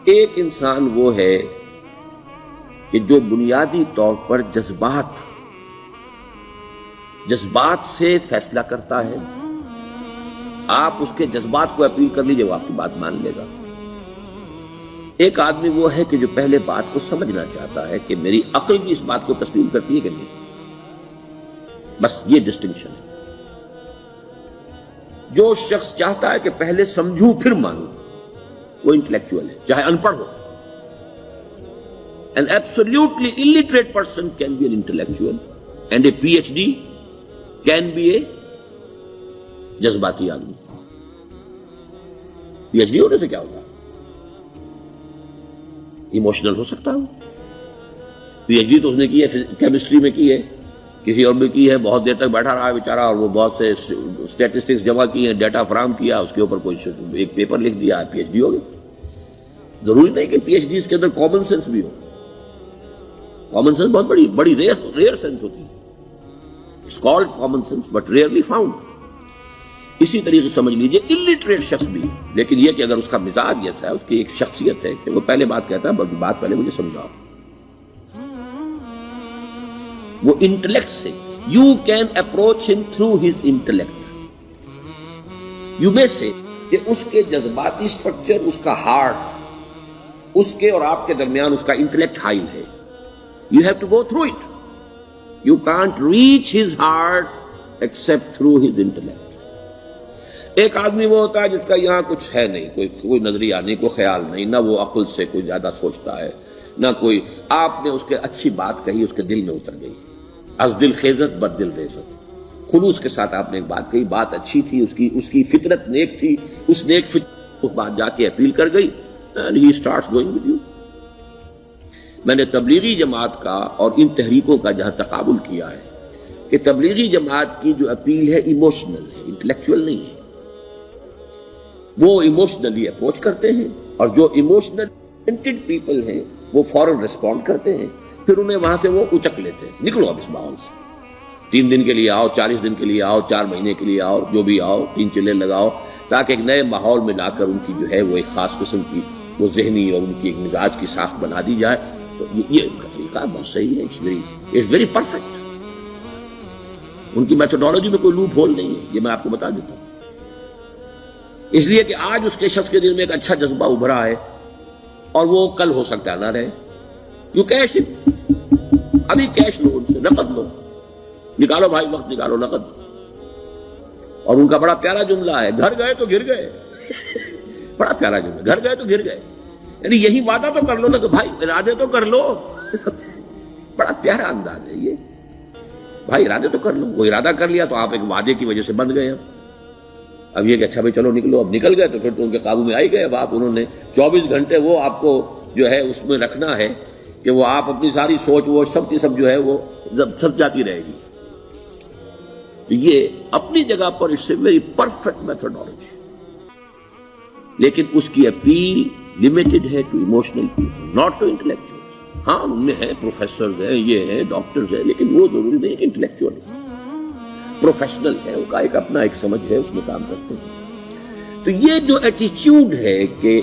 ایک انسان وہ ہے کہ جو بنیادی طور پر جذبات سے فیصلہ کرتا ہے. آپ اس کے جذبات کو اپیل کر لیجئے، وہ آپ کی بات مان لے گا. ایک آدمی وہ ہے کہ جو پہلے بات کو سمجھنا چاہتا ہے کہ میری عقل بھی اس بات کو تسلیم کرتی ہے کہ نہیں. بس یہ ڈسٹنکشن ہے. جو شخص چاہتا ہے کہ پہلے سمجھوں پھر مانوں، وہ انٹلیکچوئل ہے، چاہے ان پڑھ ہو. An absolutely illiterate person can be an intellectual and a PhD can be a جذباتی آدمی. PhD ہونے سے کیا ہوگا؟ ایموشنل ہو سکتا ہوں. PhD تو اس نے کی ہے کیمسٹری میں کی ہے، کسی اور میں کی ہے، بہت دیر تک بیٹھا رہا ہے بیچارہ، اور وہ بہت سے اسٹیٹسٹکس جمع کی ہیں، ڈیٹا فراہم کیا، اس کے اوپر کوئی ایک پیپر لکھ دیا، PhD ہو گئی. ضروری نہیں کہ PhD کے اندر کامن سینس بھی ہو. کامن سینس بہت بڑی ریئر سینس ہوتی ہے. It's called common sense but rarely found. اسی طریقے سمجھ لیجئے الٹریٹ شخص بھی، لیکن یہ کہ اگر اس کا مزاج جیسا ہے، اس کی ایک شخصیت ہے کہ وہ پہلے بات کہتا ہے، بات پہلے مجھے سمجھاؤ. وہ انٹلیکٹ سے یو کین اپروچ ہم تھرو ہز انٹلیکٹ. یو میں سے کہ اس کے جذباتی اسٹرکچر، اس کا ہارٹ، اس کے اور آپ کے درمیان اس کا انٹلیکٹ حائل ہے. You have to go through it. You can't reach his heart except through his intellect. ایک آدمی وہ ہوتا ہے جس کا یہاں کچھ ہے نہیں، کوئی نظریہ نہیں، کوئی خیال نہیں، نہ وہ عقل سے کوئی زیادہ سوچتا ہے، نہ کوئی. آپ نے اس کے اچھی بات کہی، اس کے دل میں اتر گئی. از دل خیزت بد دل ریزت. خلوص کے ساتھ آپ نے ایک بات کہی، بات اچھی تھی، اس کی فطرت نیک تھی، اس نیک فطرت کو بات جا کے اپیل کر گئی. And he starts going with you. میں نے تبلیغی جماعت کا اور ان تحریکوں کا جہاں تقابل کیا ہے کہ تبلیغی جماعت کی جو اپیل ہے ایموشنل ہے، انٹلیکچوئل نہیں ہے. وہ ایموشنلی اپروچ کرتے ہیں، اور جو ایموشنل پیپل ہیں وہ فوراً ریسپونڈ کرتے ہیں، پھر انہیں وہاں سے وہ اچک لیتے ہیں. نکلو اب اس ماحول سے، 3 دن کے لیے آؤ، 40 دن کے لیے آؤ، 4 مہینے کے لیے آؤ، جو بھی آؤ، 3 چلے لگاؤ، تاکہ ایک نئے ماحول میں لا کر ان کی جو ہے وہ ایک خاص قسم کی وہ ذہنی اور ان کی ایک مزاج کی ساخت بنا دی جائے. تو یہ ان کا طریقہ بہت صحیح ہے. It's very perfect. ان کی میتھڈالوجی میں کوئی لوپ ہول نہیں ہے، یہ میں آپ کو بتا دیتا ہوں. اس لیے کہ آج اس کے شخص کے دل میں ایک اچھا جذبہ ابھرا ہے، اور وہ کل ہو سکتا ہے نہ رہے. You cash it. ابھی کیش لو، ان سے نقد لو، نکالو بھائی، وقت نکالو، نقد. اور ان کا بڑا پیارا جملہ ہے، گھر گئے تو گر گئے. بڑا پیارا جملہ، گھر گئے تو گر گئے. یعنی یہی وعدہ تو کر لو نا کہ بھائی ارادے تو کر لو. بڑا پیارا انداز ہے یہ. بھائی ارادے تو کر لو. وہ ارادہ کر لیا تو آپ ایک وعدے کی وجہ سے بند گئے. اب یہ کہ اچھا بھائی چلو نکلو. اب نکل گئے تو پھر تو ان کے قابو میں آئی گئے. اب آپ انہوں نے 24 گھنٹے وہ آپ کو جو ہے اس میں رکھنا ہے کہ وہ آپ اپنی ساری سوچ وہ سب کی سب جو ہے وہ سب جاتی رہے گی. تو یہ اپنی جگہ پر it's a very perfect methodology, لیکن اس کی اپیل لمیٹڈ ہے to emotional people, not to intellectuals. ہاں ان میں ہیں پروفیسرز ہیں، یہ ہیں ڈاکٹرز ہیں، لیکن وہ ضروری نہیں کہ انٹلیکچوئل ہے. پروفیشنل ہے، ان کا ایک اپنا ایک سمجھ ہے، اس میں کام کرتے ہیں. تو یہ جو ایٹیچیوڈ ہے کہ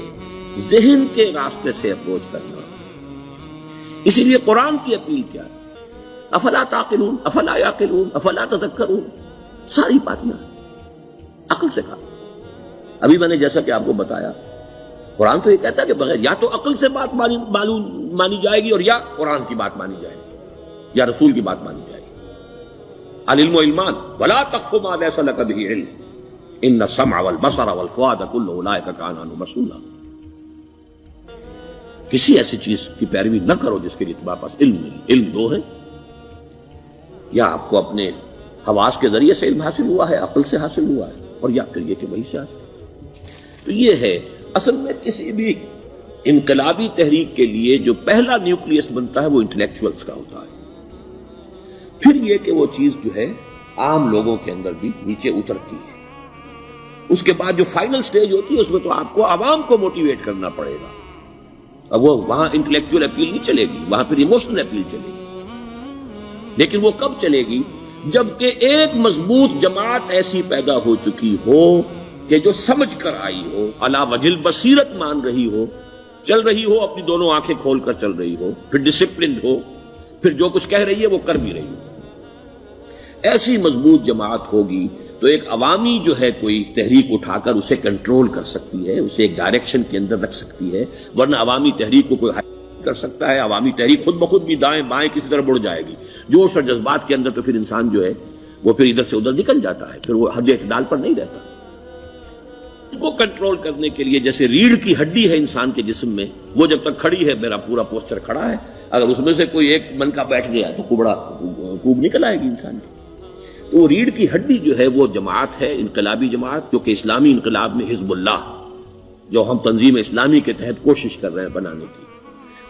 ذہن کے راستے سے اپروچ کرنا، اسی لیے قرآن کی اپیل کیا ہے؟ افلا تعقلون، افلا یعقلون، افلا تذکرون. ساری باتیں عقل سے کہا. ابھی میں نے جیسا کہ آپ کو بتایا، قرآن تو یہ کہتا ہے کہ بغیر یا تو عقل سے بات مانی جائے گی، اور یا قرآن کی بات مانی جائے گی، یا رسول کی بات مانی جائے گی. العلم علمان ولا تخف ما ليس لك به علم ان السمع والبصر والفؤاد كل اولئك كان عنه مسؤولا. کسی ایسی چیز کی پیروی نہ کرو جس کے لیے تمہارے پاس علم نہیں. علم دو ہے، یا آپ کو اپنے حواس کے ذریعے سے علم حاصل ہوا ہے، عقل سے حاصل ہوا ہے، اور یا پھر یہ کہ وہی سے حاصل. تو یہ ہے اصل میں کسی بھی انقلابی تحریک کے لیے جو پہلا نیوکلیس بنتا ہے وہ انٹلیکچوئلز کا ہوتا ہے. پھر یہ کہ وہ چیز جو ہے عام لوگوں کے اندر بھی نیچے اترتی ہے. اس کے بعد جو فائنل سٹیج ہوتی ہے اس میں تو آپ کو عوام کو موٹیویٹ کرنا پڑے گا. اب وہ وہاں انٹلیکچوئل اپیل نہیں چلے گی، وہاں پھر ایموشنل اپیل چلے گی. لیکن وہ کب چلے گی؟ جبکہ ایک مضبوط جماعت ایسی پیدا ہو چکی ہو کہ جو سمجھ کر آئی ہو، علی وجہ البصیرت مان رہی ہو چل رہی ہو اپنی دونوں آنکھیں کھول کر چل رہی ہو، پھر ڈسپلنڈ ہو، پھر جو کچھ کہہ رہی ہے وہ کر بھی رہی ہو، ایسی مضبوط جماعت ہوگی تو ایک عوامی جو ہے کوئی تحریک اٹھا کر اسے کنٹرول کر سکتی ہے، اسے ایک ڈائریکشن کے اندر رکھ سکتی ہے، ورنہ عوامی تحریک کو کوئی کر سکتا ہے؟ عوامی تحریک خود بخود بھی دائیں بائیں کسی طرح بڑھ جائے گی، جوش اور جذبات کے اندر، تو پھر انسان جو ہے وہ پھر ادھر سے ادھر نکل جاتا ہے، پھر وہ حد اعتدال پر نہیں رہتا۔ اس کو کنٹرول کرنے کے لیے جیسے ریڑھ کی ہڈی ہے انسان کے جسم میں، وہ جب تک کھڑی ہے میرا پورا پوسچر کھڑا ہے، اگر اس میں سے کوئی ایک منکا بیٹھ گیا تو کوب نکل آئے گی انسان کی۔ تو وہ ریڑھ کی ہڈی جو ہے وہ جماعت ہے، انقلابی جماعت، جو کہ اسلامی انقلاب میں حزب اللہ، جو ہم تنظیم اسلامی کے تحت کوشش کر رہے ہیں بنانے کی،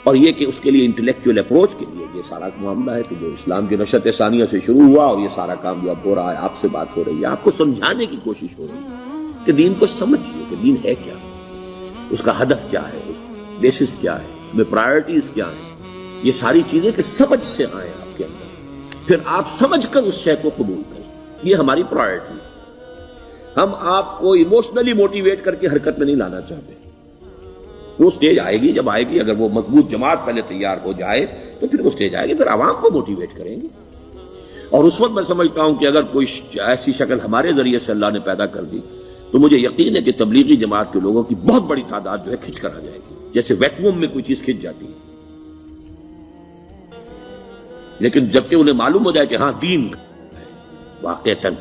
اور یہ کہ اس کے لیے انٹلیکچوئل اپروچ کے لیے یہ سارا معاملہ ہے کہ جو اسلام کی نشأت ثانیہ سے شروع ہوا اور یہ سارا کام جو اب ہو رہا ہے، آپ سے بات ہو رہی ہے، آپ کو سمجھانے کی کوشش ہو رہی ہے کہ دین کو سمجھیے کہ دین ہے کیا، اس کا ہدف کیا ہے، اس کا بیسس کیا ہے، اس میں پرائرٹیز کیا ہیں، یہ ساری چیزیں کہ سمجھ سے آئیں آپ کے اندر، پھر آپ سمجھ کر اس شے کو قبول کریں۔ یہ ہماری پرائرٹی ہے۔ ہم آپ کو ایموشنلی موٹیویٹ کر کے حرکت میں نہیں لانا چاہتے، وہ سٹیج آئے گی، جب آئے گی، اگر وہ مضبوط جماعت پہلے تیار ہو جائے تو پھر وہ سٹیج آئے گی، پھر عوام کو موٹیویٹ کریں گے۔ اور اس وقت میں سمجھتا ہوں کہ اگر کوئی ایسی شکل ہمارے ذریعے سے اللہ نے پیدا کر دی تو مجھے یقین ہے کہ تبلیغی جماعت کے لوگوں کی بہت بڑی تعداد جو ہے کھنچ کر آ جائے گی، جیسے ویکیوم میں کوئی چیز کھنچ جاتی ہے۔ لیکن جبکہ انہیں معلوم ہو جائے کہ ہاں دین واقعتاً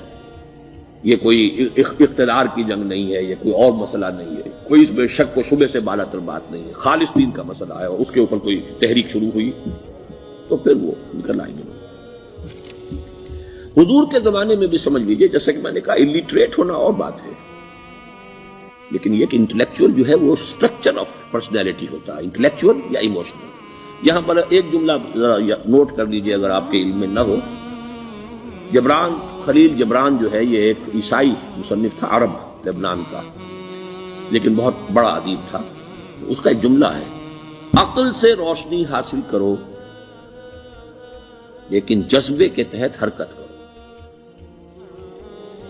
یہ کوئی اقتدار کی جنگ نہیں ہے، یہ کوئی اور مسئلہ نہیں ہے، کوئی اس میں شک و شبے سے بالا تر بات نہیں ہے، خالص دین کا مسئلہ ہے، اور اس کے اوپر کوئی تحریک شروع ہوئی تو پھر وہ نکل آئیں گے۔ حضور کے زمانے میں بھی سمجھ لیجئے، جیسا کہ میں نے کہا الٹریٹ ہونا اور بات ہے، لیکن یہ کہ انٹلیکچوئل جو ہے وہ اسٹرکچر آف پرسنالٹی ہوتا ہے، انٹلیکچوئل یا ایموشنل۔ یہاں پر ایک جملہ ذرا نوٹ کر لیجئے اگر آپ کے علم میں نہ ہو، جبران، خلیل جبران جو ہے یہ ایک عیسائی مصنف تھا عرب لبنان کا، لیکن بہت بڑا ادیب تھا۔ اس کا ایک جملہ ہے، عقل سے روشنی حاصل کرو لیکن جذبے کے تحت حرکت کرو۔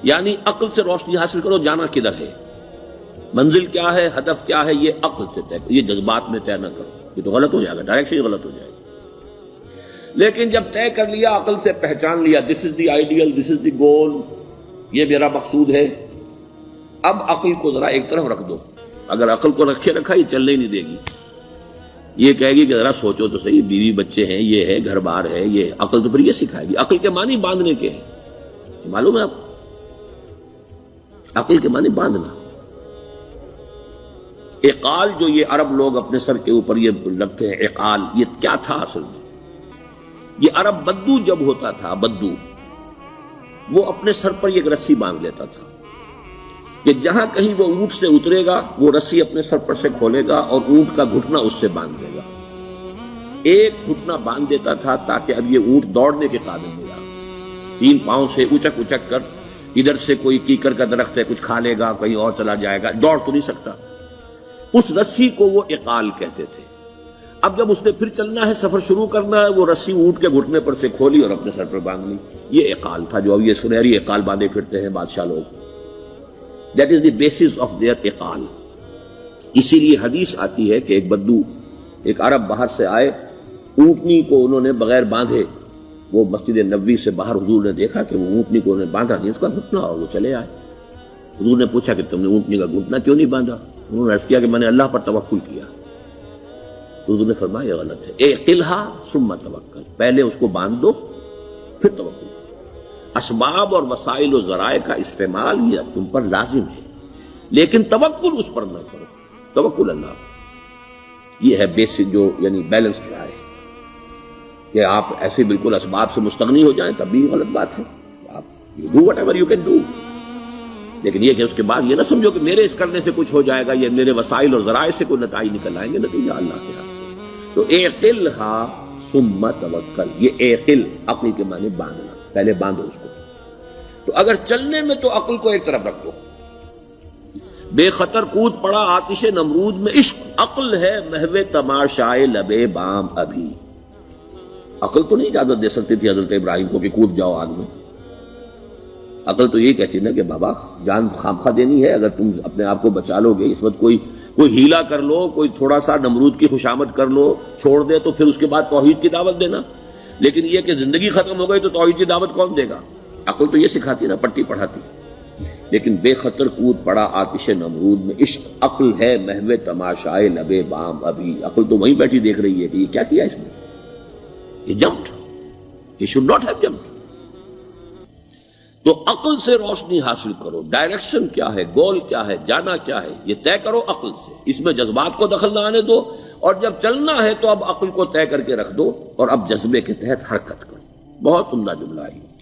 یعنی عقل سے روشنی حاصل کرو، جانا کدھر ہے، منزل کیا ہے، ہدف کیا ہے، یہ عقل سے طے کرو، یہ جذبات میں طے نہ کرو، یہ تو غلط ہو جائے گا، ڈائریکشن غلط ہو جائے گا۔ لیکن جب طے کر لیا، عقل سے پہچان لیا، دس از دی آئیڈیل، دس از دی گول، یہ میرا مقصود ہے، اب عقل کو ذرا ایک طرف رکھ دو۔ اگر عقل کو رکھا یہ چلنے ہی نہیں دے گی، یہ کہے گی کہ ذرا سوچو تو صحیح، بیوی بچے ہیں، یہ ہے، گھر بار ہے، یہ عقل تو پھر یہ سکھائے گی۔ عقل کے معنی باندھنے کے ہیں، معلوم ہے آپ، عقل کے معنی باندھنا۔ اقال جو یہ عرب لوگ اپنے سر کے اوپر یہ لگتے ہیں، اقال، یہ کیا تھا اصل میں؟ یہ عرب بدو جب ہوتا تھا، بدو وہ اپنے سر پر ایک رسی باندھ لیتا تھا کہ جہاں کہیں وہ اونٹ سے اترے گا وہ رسی اپنے سر پر سے کھولے گا اور اونٹ کا گھٹنا اس سے باندھ دے گا۔ ایک گھٹنا باندھ دیتا تھا تاکہ اب یہ اونٹ دوڑنے کے قابل نہیں رہا، 3 پاؤں سے اچک اچک کر، ادھر سے کوئی کیکر کا درخت ہے کچھ کھا لے گا، کہیں اور چلا جائے گا، دوڑ تو نہیں سکتا۔ اس رسی کو وہ اقال کہتے تھے۔ اب جب اس نے پھر چلنا ہے، سفر شروع کرنا ہے، وہ رسی اونٹ کے گھٹنے پر سے کھولی اور اپنے سر پر باندھ لی، یہ اقال تھا، جو اب یہ سنہری اقال باندھے پھرتے ہیں بادشاہ لوگ۔ That is the basis of their اقال۔ اسی لیے حدیث آتی ہے کہ ایک بدو، ایک عرب باہر سے آئے، اونٹنی کو انہوں نے بغیر باندھے، وہ مسجد نبوی سے باہر حضور نے دیکھا کہ وہ اونٹنی کو انہوں نے باندھا نہیں، اس کا گھٹنا، اور وہ چلے آئے۔ حضور نے پوچھا کہ تم نے اونٹنی کا گھٹنا کیوں نہیں باندھا؟ انہوں نے عرض کیا کہ میں نے اللہ پر توکل کیا۔ تو حضور نے فرمایا یہ غلط ہے، اعقلھا ثم توکل، پہلے اس کو باندھ دو پھر توکل۔ اسباب اور وسائل و ذرائع کا استعمال یہ تم پر لازم ہے، لیکن توکل اس پر نہ کرو، توکل اللہ پر۔ یہ ہے بیسک جو یعنی بیلنسڈ رائے، کہ آپ ایسے بالکل اسباب سے مستغنی ہو جائیں تب بھی غلط بات ہے، آپ you do what ever you can do, لیکن یہ کہ اس کے بعد یہ نہ سمجھو کہ میرے اس کرنے سے کچھ ہو جائے گا، یہ میرے وسائل اور ذرائع سے کوئی نتائج نکل آئیں گے، نتیجہ اللہ کے ہاتھ۔ تو اعقلھا ثم توکل، یہ اعقل عقل کے معنی باندھنا، پہلے باندھو اس کو۔ تو اگر چلنے میں تو عقل کو ایک طرف رکھ دو، بے خطر کود پڑا آتش نمرود میں عشق، عقل ہے محو تماشائے لبے بام ابھی۔ عقل تو نہیں اجازت دے سکتی تھی حضرت ابراہیم کو کہ کود جاؤ آگ میں، عقل تو یہ کہتی نا کہ بابا جان خامخواہ دینی ہے، اگر تم اپنے آپ کو بچا لو گے، اس وقت کوئی کوئی ہیلا کر لو، کوئی تھوڑا سا نمرود کی خوشامد کر لو، چھوڑ دے تو پھر اس کے بعد توحید کی دعوت دینا. لیکن یہ کہ زندگی ختم ہو گئی تو توحید کی دعوت کون دے گا؟ عقل تو یہ سکھاتی نا، پٹی پڑھاتی. لیکن بے خطر کود پڑا آتش نمرود میں، عشق عقل ہے محو تماشائے لبے بام ابھی. عقل تو وہیں بیٹھی دیکھ رہی ہے کہ یہ کیا کیا اس نے، یہ جمپڈ، یہ شوڈ ناٹ ہیو جمپڈ. تو عقل سے روشنی حاصل کرو، ڈائریکشن کیا ہے، گول کیا ہے، جانا کیا ہے، یہ طے کرو عقل سے. اس میں جذبات کو دخل نہ آنے دو، اور جب چلنا ہے تو اب عقل کو طے کر کے رکھ دو اور اب جذبے کے تحت حرکت کرو. بہت عمدہ جملہ ہے.